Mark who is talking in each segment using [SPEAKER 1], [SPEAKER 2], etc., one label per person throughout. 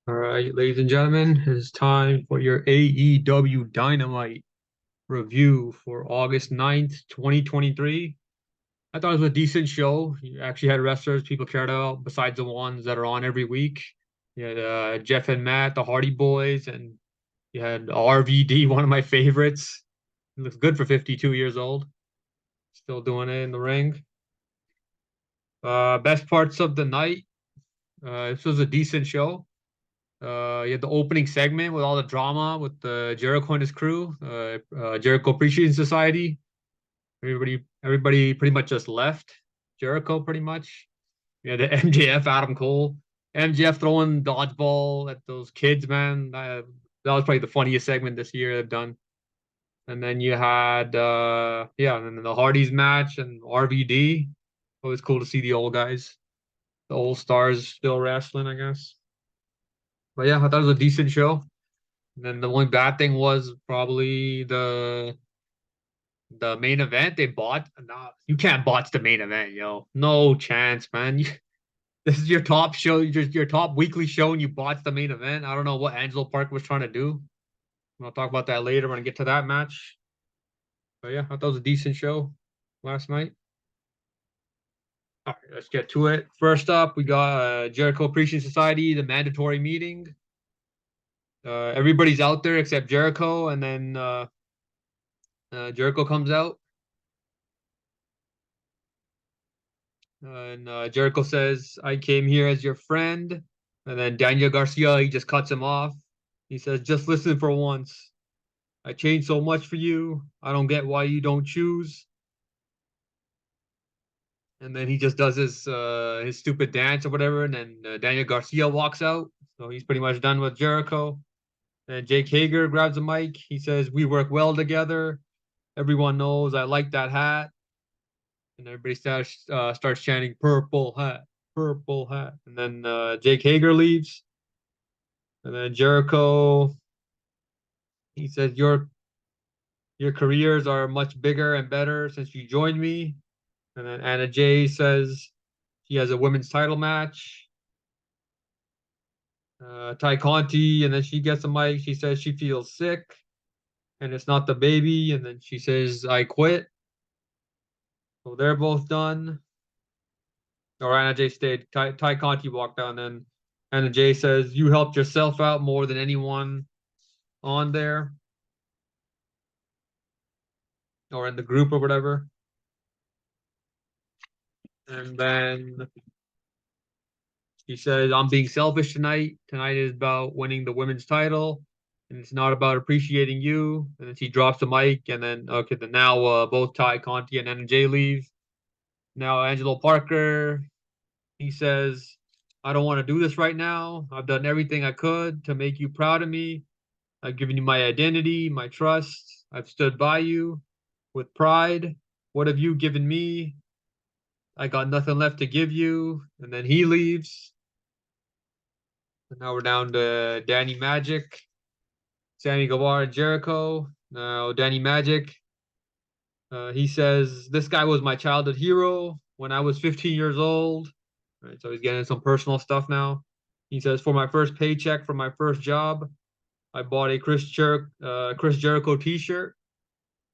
[SPEAKER 1] All right, ladies and gentlemen, it is time for your AEW Dynamite review for August 9th, 2023. I thought it was a decent show. You actually had wrestlers people cared about besides the ones that are on every week. You had Jeff and Matt, the Hardy Boys, and you had RVD, one of my favorites. He looks good for 52 years old. Still doing it in the ring. Best parts of the night. This was a decent show. You had the opening segment with all the drama with Jericho and his crew, Jericho Appreciation Society. Everybody pretty much just left Jericho pretty much. You had the MJF, Adam Cole, MJF throwing dodgeball at those kids, man. That was probably the funniest segment this year they've done. And then you had, and then the Hardys match and RVD. Always cool to see the old guys, the old stars still wrestling, I guess. But yeah, I thought it was a decent show. And then the only bad thing was probably the main event they bought. No, you can't botch the main event, yo. No chance, man. This is your top show, your top weekly show, and you botched the main event. I don't know what Angelo Parker was trying to do. I'll talk about that later when I get to that match. But yeah, I thought it was a decent show last night. All right, let's get to it. First up, we got Jericho Appreciation Society, the mandatory meeting. Everybody's out there except Jericho, and then Jericho comes out. And Jericho says, I came here as your friend. And then Daniel Garcia, he just cuts him off. He says, just listen for once. I changed so much for you. I don't get why you don't choose. And then he just does his stupid dance or whatever. And then Daniel Garcia walks out. So he's pretty much done with Jericho. And Jake Hager grabs the mic. He says, we work well together. Everyone knows I like that hat. And everybody starts chanting purple hat, purple hat. And then Jake Hager leaves. And then Jericho, he says, your careers are much bigger and better since you joined me. And then Anna Jay says she has a women's title match. Ty Conti, and then she gets a mic. She says she feels sick and it's not the baby. And then she says, I quit. So they're both done. Or Anna Jay stayed. Ty Conti walked out, and then Anna Jay says, you helped yourself out more than anyone on there or in the group or whatever. And then he says, I'm being selfish tonight. Tonight is about winning the women's title, and it's not about appreciating you. And then he drops the mic, and then, okay, then now both Ty Conti and Anna Jay leave. Now, Angelo Parker, he says, I don't want to do this right now. I've done everything I could to make you proud of me. I've given you my identity, my trust. I've stood by you with pride. What have you given me? I got nothing left to give you. And then he leaves. And now we're down to Danny Magic, Sammy Guevara, Jericho. Now, Danny Magic, he says, this guy was my childhood hero when I was 15 years old. All right, so he's getting some personal stuff now. He says, for my first paycheck from my first job, I bought a Chris Jericho t-shirt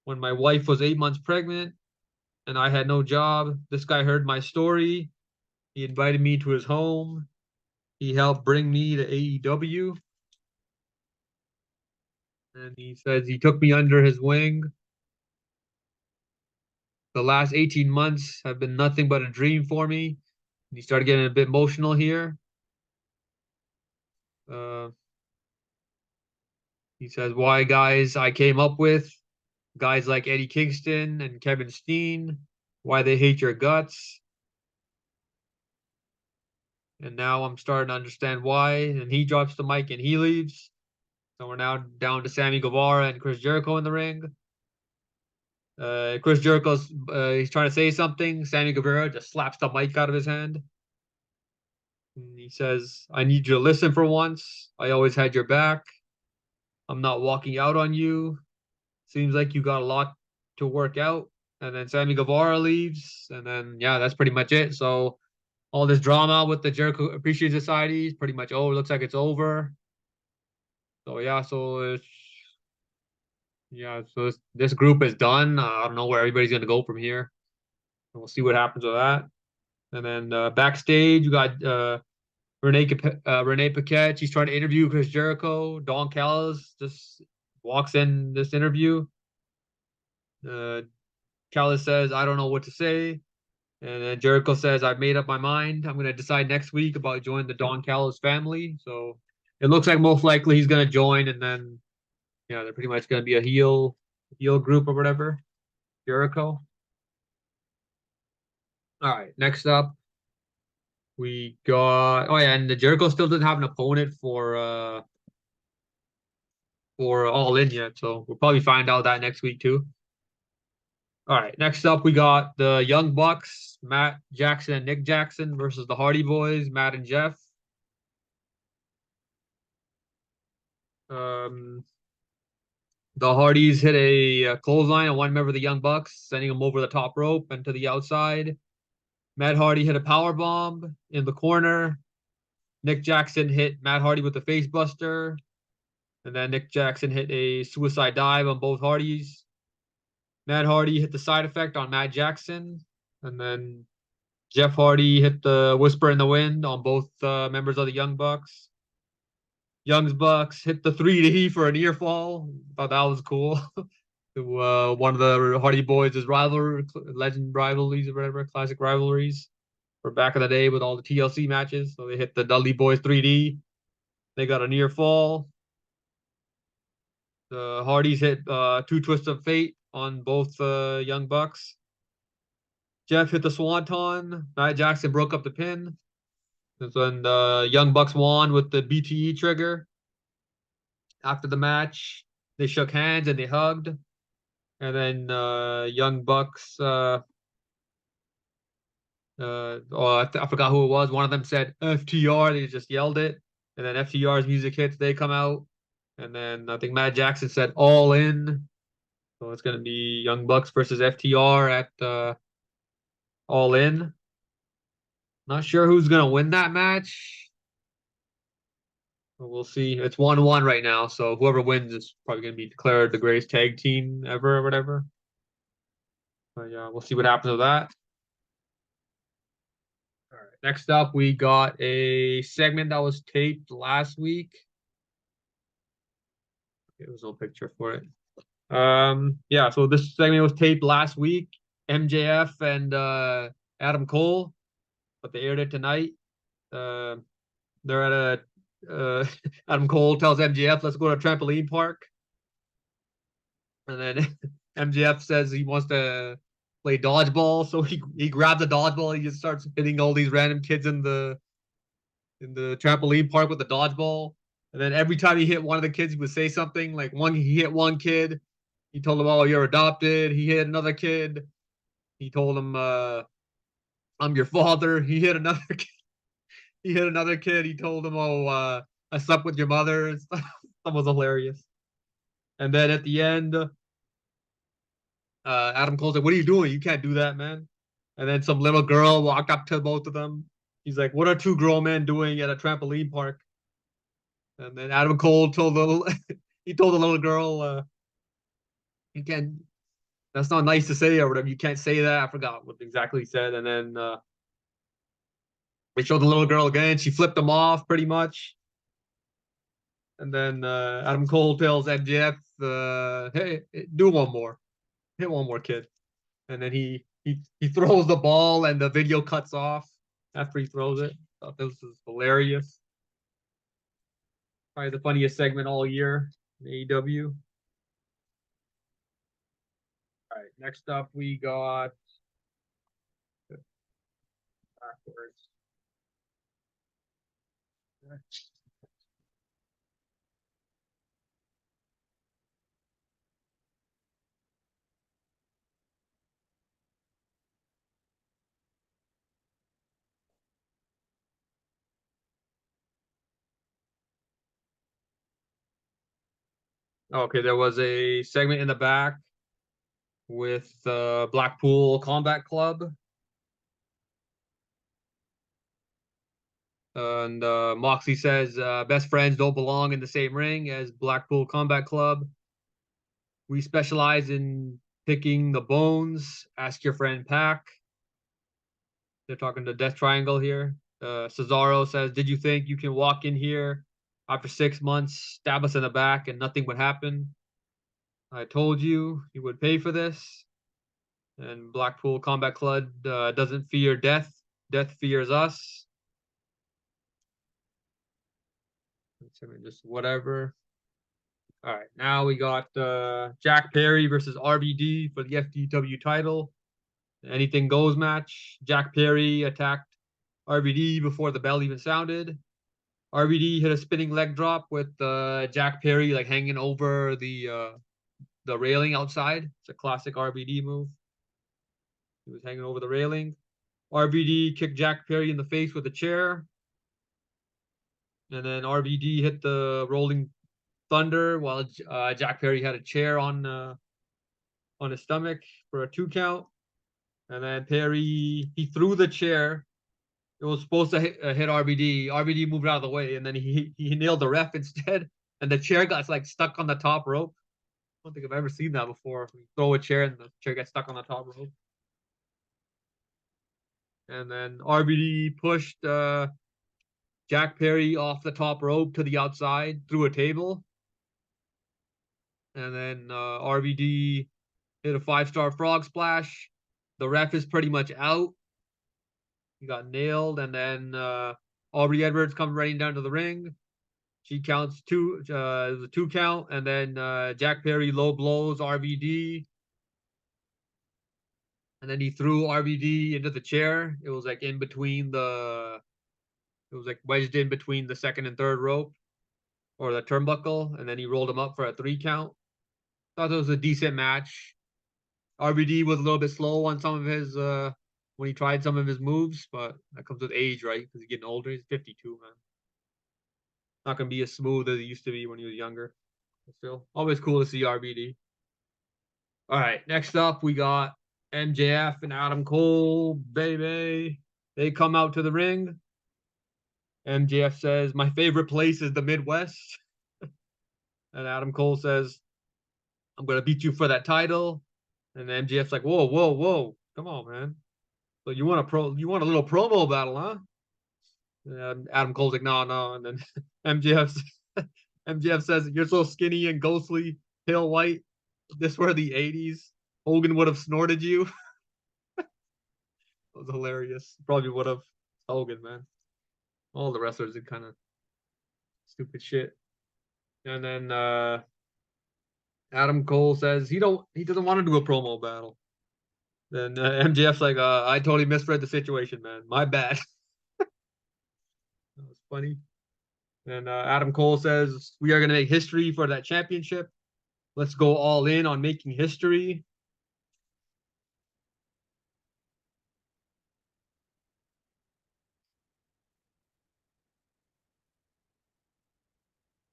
[SPEAKER 1] when my wife was 8 months pregnant and I had no job. This guy heard my story. He invited me to his home. He helped bring me to AEW. And he says he took me under his wing. The last 18 months have been nothing but a dream for me. And he started getting a bit emotional here. Uh, he says, why guys I came up with, guys like Eddie Kingston and Kevin Steen, why they hate your guts. And now I'm starting to understand why. And he drops the mic and he leaves. So we're now down to Sammy Guevara and Chris Jericho in the ring. Chris Jericho's he's trying to say something. Sammy Guevara just slaps the mic out of his hand. And he says, I need you to listen for once. I always had your back. I'm not walking out on you. Seems like you got a lot to work out. And then Sammy Guevara leaves. And then, yeah, that's pretty much it. So all this drama with the Jericho Appreciation Society is pretty much over. Looks like it's over. So yeah, this group is done. I don't know where everybody's gonna go from here. We'll see what happens with that. And then backstage, you got Renee Paquette. She's trying to interview Chris Jericho. Don Callis just walks in this interview. Uh, Callis says, "I don't know what to say." And then Jericho says, "I've made up my mind. I'm going to decide next week about joining the Don Callis family." So it looks like most likely he's going to join, and then they're pretty much going to be a heel group or whatever. Jericho. All right, next up we got and the Jericho still doesn't have an opponent for All In yet, so we'll probably find out that next week too. All right, next up we got the Young Bucks, Matt Jackson and Nick Jackson versus the Hardy Boys, Matt and Jeff. Um, the Hardys hit a clothesline on one member of the Young Bucks, sending him over the top rope and to the outside. Matt Hardy hit a power bomb in the corner. Nick Jackson hit Matt Hardy with a face buster, and then Nick Jackson hit a suicide dive on both Hardys. Matt Hardy hit the side effect on Matt Jackson, and then Jeff Hardy hit the Whisper in the Wind on both members of the Young Bucks. Young Bucks hit the 3D for a near fall. Thought that was cool. To one of the Hardy Boys' legend rivalries or whatever, classic rivalries for back in the day with all the TLC matches. So they hit the Dudley Boys 3D. They got a near fall. The Hardys hit two twists of fate on both Young Bucks. Jeff hit the Swanton. Matt Jackson broke up the pin. That's when the Young Bucks won with the BTE trigger. After the match, they shook hands and they hugged. And then Young Bucks, I forgot who it was. One of them said FTR. They just yelled it. And then FTR's music hits. They come out. And then I think Matt Jackson said All In. So it's going to be Young Bucks versus FTR at All In. Not sure who's going to win that match. But we'll see. It's 1-1 right now. So whoever wins is probably going to be declared the greatest tag team ever or whatever. But yeah, we'll see what happens with that. All right. Next up, we got a segment that was taped last week. There was no picture for it. Yeah, so this segment was taped last week. MJF and Adam Cole, but they aired it tonight. They're at Adam Cole tells MJF, "Let's go to a trampoline park." And then MJF says he wants to play dodgeball, so he grabs a dodgeball. He just starts hitting all these random kids in the trampoline park with the dodgeball. And then every time he hit one of the kids, he would say something like he hit one kid. He told him, "Oh, you're adopted." He hit another kid. He told him, "I'm your father." He hit another kid. He hit another kid. He told him, "Oh, I slept with your mother." That was hilarious. And then at the end, Adam Cole said, "What are you doing? You can't do that, man." And then some little girl walked up to both of them. He's like, "What are two grown men doing at a trampoline park?" And then Adam Cole told he told the little girl, "You can't. That's not nice to say or whatever. You can't say that." I forgot what exactly he said. And then they showed the little girl again. She flipped him off pretty much. And then Adam Cole tells MJF, "Hey, do one more, hit one more, kid." And then he throws the ball, and the video cuts off after he throws it. I thought this was hilarious. Probably the funniest segment all year in AEW. All right, next up we got backwards. Okay, there was a segment in the back with Blackpool Combat Club. And Moxley says, best friends don't belong in the same ring as Blackpool Combat Club. We specialize in picking the bones. Ask your friend Pac. They're talking to Death Triangle here. Cesaro says, did you think you can walk in here after 6 months, stab us in the back, and nothing would happen? I told you you would pay for this. And Blackpool Combat Club doesn't fear death. Death fears us. Just whatever. All right, now we got Jack Perry versus RVD for the FTW title. Anything goes match. Jack Perry attacked RVD before the bell even sounded. RVD hit a spinning leg drop with Jack Perry like hanging over the railing outside. It's a classic RVD move. He was hanging over the railing. RVD kicked Jack Perry in the face with a chair. And then RVD hit the rolling thunder while Jack Perry had a chair on his stomach for a 2 count. And then Perry, he threw the chair. It was supposed to hit RVD. RVD moved out of the way, and then he nailed the ref instead. And the chair got like stuck on the top rope. I don't think I've ever seen that before. You throw a chair and the chair gets stuck on the top rope. And then RVD pushed Jack Perry off the top rope to the outside through a table. And then RVD hit a 5-star frog splash. The ref is pretty much out. He got nailed. And then Aubrey Edwards comes running down to the ring. She counts the 2 count. And then Jack Perry low blows RVD. And then he threw RVD into the chair. It was like in between it was like wedged in between the second and third rope or the turnbuckle. And then he rolled him up for a 3 count. Thought it was a decent match. RVD was a little bit slow on some of his when he tried some of his moves, but that comes with age, right? Because he's getting older. He's 52, man. Not gonna be as smooth as he used to be when he was younger. But still, always cool to see RVD. All right, next up we got MJF and Adam Cole, baby. They come out to the ring. MJF says, "My favorite place is the Midwest," and Adam Cole says, "I'm gonna beat you for that title." And MJF's like, "Whoa, whoa, whoa! Come on, man! So you want a little promo battle, huh?" And Adam Cole's like, "No, no." And then MJF says, "You're so skinny and ghostly, pale white. This were the '80s. Hogan would have snorted you." That was hilarious. Probably would have. Hogan, man. All the wrestlers did kind of stupid shit. And then Adam Cole says he doesn't want to do a promo battle. Then MJF's like, I totally misread the situation, man. My bad. That was funny. And Adam Cole says, we are going to make history for that championship. Let's go all in on making history.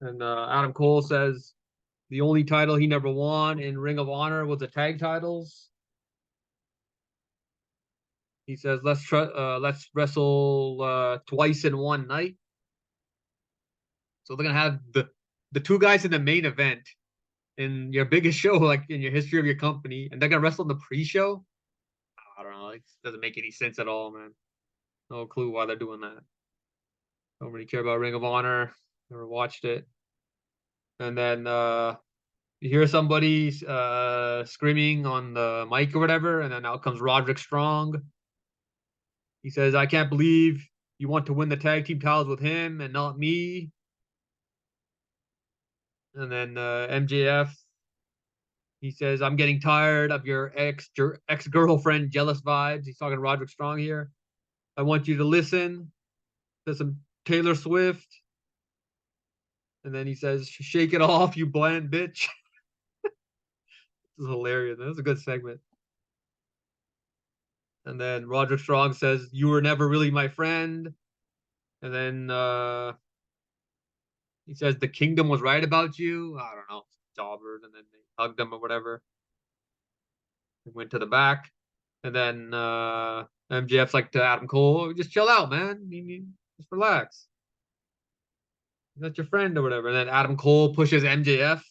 [SPEAKER 1] And Adam Cole says the only title he never won in Ring of Honor was the tag titles. He says, let's wrestle twice in one night. So they're going to have the 2 guys in the main event in your biggest show, like in your history of your company, and they're gonna wrestle in the pre-show. I don't know. It doesn't make any sense at all, man. No clue why they're doing that. Don't really care about Ring of Honor. Never watched it. And then you hear somebody screaming on the mic or whatever, and then out comes Roderick Strong. He says, "I can't believe you want to win the tag team titles with him and not me." And then MJF, he says, "I'm getting tired of your ex-girlfriend jealous vibes." He's talking to Roderick Strong here. "I want you to listen to some Taylor Swift." And then he says, "Shake it off, you bland bitch." This is hilarious. That was a good segment. And then Roderick Strong says, "You were never really my friend." And then he says, "The kingdom was right about you." I don't know. Jobbers. And then they hugged him or whatever. He went to the back. And then MJF's like to Adam Cole, "Just chill out, man. Just relax. That's your friend or whatever. And then Adam Cole pushes MJF,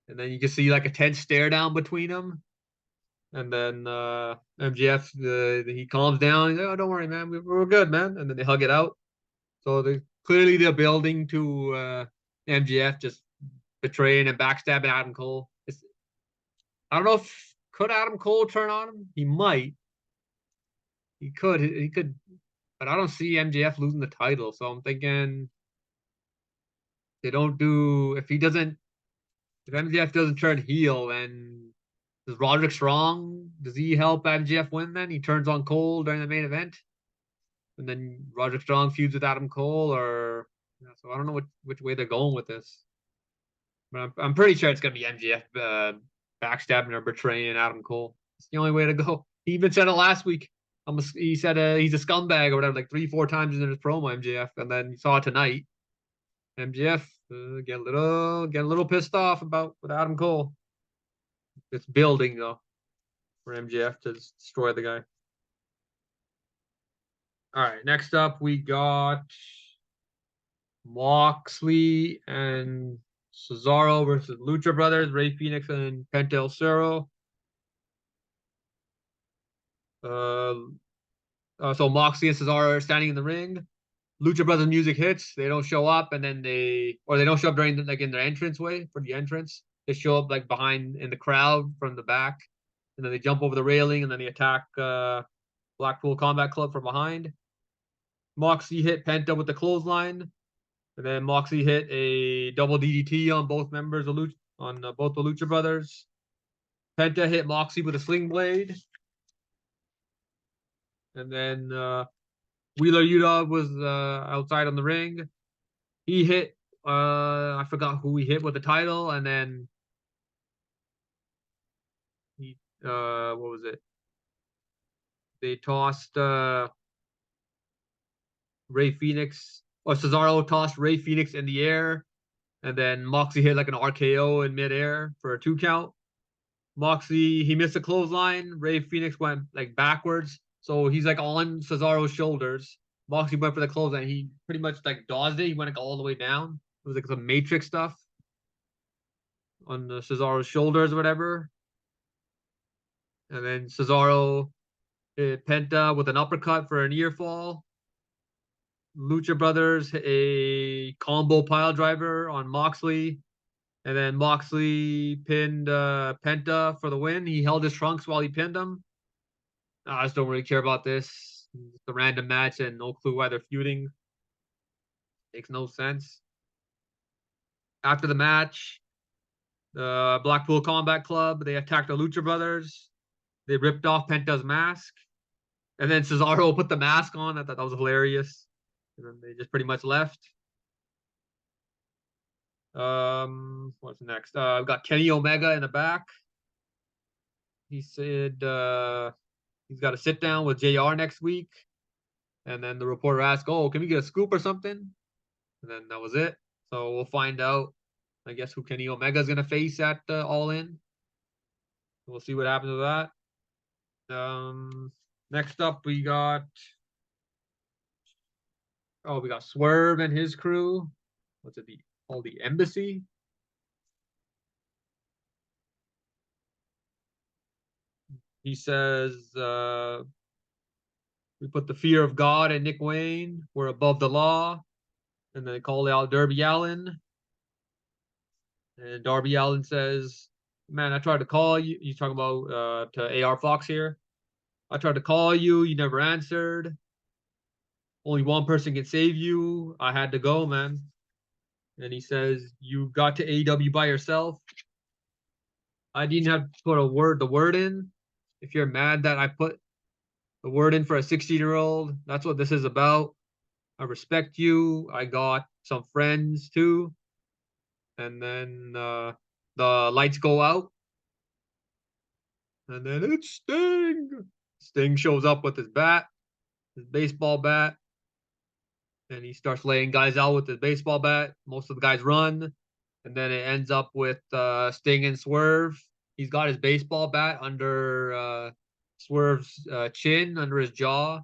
[SPEAKER 1] and then you can see like a tense stare down between them. And then MJF, he calms down. He's like, "Oh, don't worry, man. We're good, man." And then they hug it out. So clearly they're building to MJF just betraying and backstabbing Adam Cole. I don't know if could Adam Cole turn on him. He might. He could. He could. But I don't see MJF losing the title. So I'm thinking they don't do if he doesn't if MJF doesn't turn heel, then does Roderick Strong, does he help MJF win then? He turns on Cole during the main event, and then Roderick Strong feuds with Adam Cole, or so I don't know which way they're going with this. But I'm pretty sure it's gonna be MJF backstabbing or betraying Adam Cole. It's the only way to go. He even said it last week. He said he's a scumbag or whatever, like 3-4 times in his promo, MJF, and then you saw it tonight. MJF get a little pissed off about with Adam Cole. It's building though for MJF to destroy the guy. All right, next up we got Moxley and Cesaro versus Lucha Brothers, Ray Phoenix and Penta El Zero. So Moxley and Cesaro are standing in the ring. Lucha Brothers music hits. They don't show up, and then they don't show up during like in their entrance way for the entrance. They show up like behind in the crowd from the back, and then they jump over the railing, and then they attack Blackpool Combat Club from behind. Moxley hit Penta with the clothesline, and then Moxley hit a double DDT on both members of both the Lucha Brothers. Penta hit Moxley with a sling blade, and then Wheeler Yuta was outside on the ring. He hit I forgot who he hit with the title, and then he what was it? They tossed Ray Phoenix, or Cesaro tossed Ray Phoenix in the air, and then Moxley hit like an RKO in midair for a 2 count. Moxley, he missed a clothesline. Ray Phoenix went like backwards, so he's like on Cesaro's shoulders. Moxley went for the clothesline. He pretty much like dodged it. He went like all the way down. It was like some Matrix stuff on the Cesaro's shoulders or whatever. And then Cesaro hit Penta with an uppercut for a near fall. Lucha Brothers hit a combo pile driver on Moxley. And then Moxley pinned Penta for the win. He held his trunks while he pinned him. I just don't really care about this. It's a random match and no clue why they're feuding. Makes no sense. After the match, the Blackpool Combat Club, they attacked the Lucha Brothers. They ripped off Penta's mask. And then Cesaro put the mask on. I thought that was hilarious. And then they just pretty much left. What's next? I've got Kenny Omega in the back. He said he's got to sit down with JR next week. And then the reporter asked, "Oh, can we get a scoop or something?" And then that was it. So we'll find out, I guess, who Kenny Omega is going to face at All In. We'll see what happens with that. Next up, we got Swerve and his crew. What's it called? The Embassy. He says, we put the fear of God and Nick Wayne. We're above the law. And then they call out Darby Allin. And Darby Allin says, "Man, I tried to call you." He's talking about to AR Fox here. "I tried to call you. You never answered. Only one person can save you. I had to go, man." And he says, "You got to AEW by yourself. I didn't have to put the word in. If you're mad that I put the word in for a 16-year-old, that's what this is about. I respect you. I got some friends too." And then the lights go out. And then it's Sting. Sting shows up with his baseball bat. And he starts laying guys out with his baseball bat. Most of the guys run. And then it ends up with Sting and Swerve. He's got his baseball bat under Swerve's chin, under his jaw.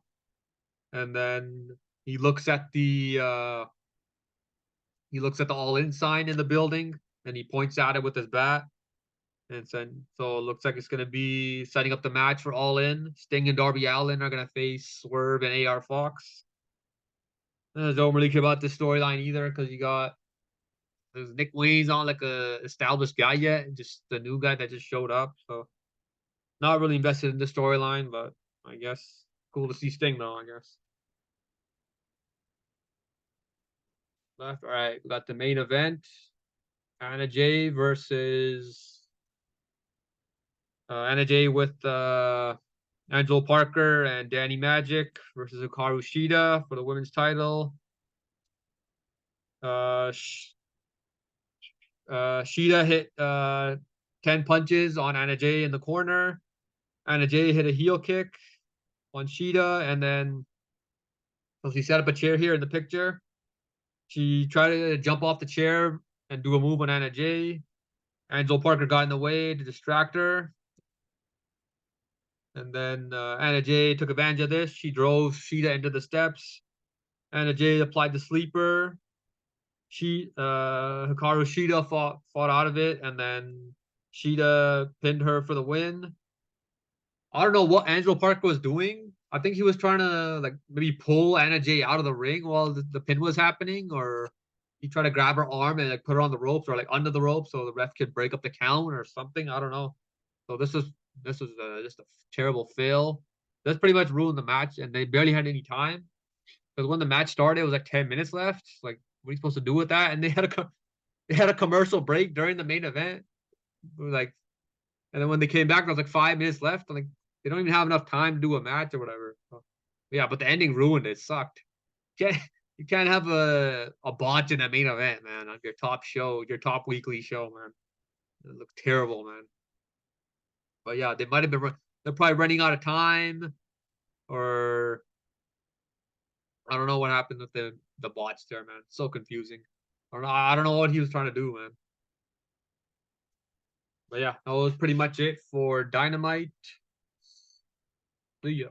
[SPEAKER 1] And then he looks at the All In sign in the building, and he points at it with his bat. And so it looks like it's gonna be setting up the match for All In. Sting and Darby Allin are gonna face Swerve and AR Fox. I don't really care about this storyline either because you got there's Nick Wayne's not like a established guy yet, just the new guy that just showed up. So not really invested in the storyline, but I guess cool to see Sting though. I guess. Left, all right. We got the main event: Anna Jay versus Anna Jay with Angelo Parker and Danny Magic versus Hikaru Shida for the women's title. Uh, Shida hit 10 punches on Anna Jay in the corner. Anna Jay hit a heel kick on Shida, and then so she set up a chair here in the picture. She tried to jump off the chair and do a move on Anna Jay. Angelo Parker got in the way to distract her. And then Anna Jay took advantage of this. She drove Shida into the steps. Anna Jay applied the sleeper. Hikaru Shida fought out of it, and then Shida pinned her for the win. I don't know what Angelo Parker was doing. I think he was trying to like maybe pull Anna Jay out of the ring while the pin was happening, or he tried to grab her arm and like put her on the ropes or like under the ropes so the ref could break up the count or something. I don't know. So this was just a terrible fail. That's pretty much ruined the match, and they barely had any time because when the match started, it was like 10 minutes left. Like, what are you supposed to do with that? And they had a commercial break during the main event. Like, and then when they came back, there was like 5 minutes left. I'm like, they don't even have enough time to do a match or whatever. So, yeah, but the ending ruined it. It sucked. You can't you can't have a botch in the main event, man, on your top show, your top weekly show, man. It looked terrible, man. But yeah, they might have been they're probably running out of time, or I don't know what happened with the botch there, man. So confusing. I don't know what he was trying to do, man. But yeah, that was pretty much it for Dynamite. See ya.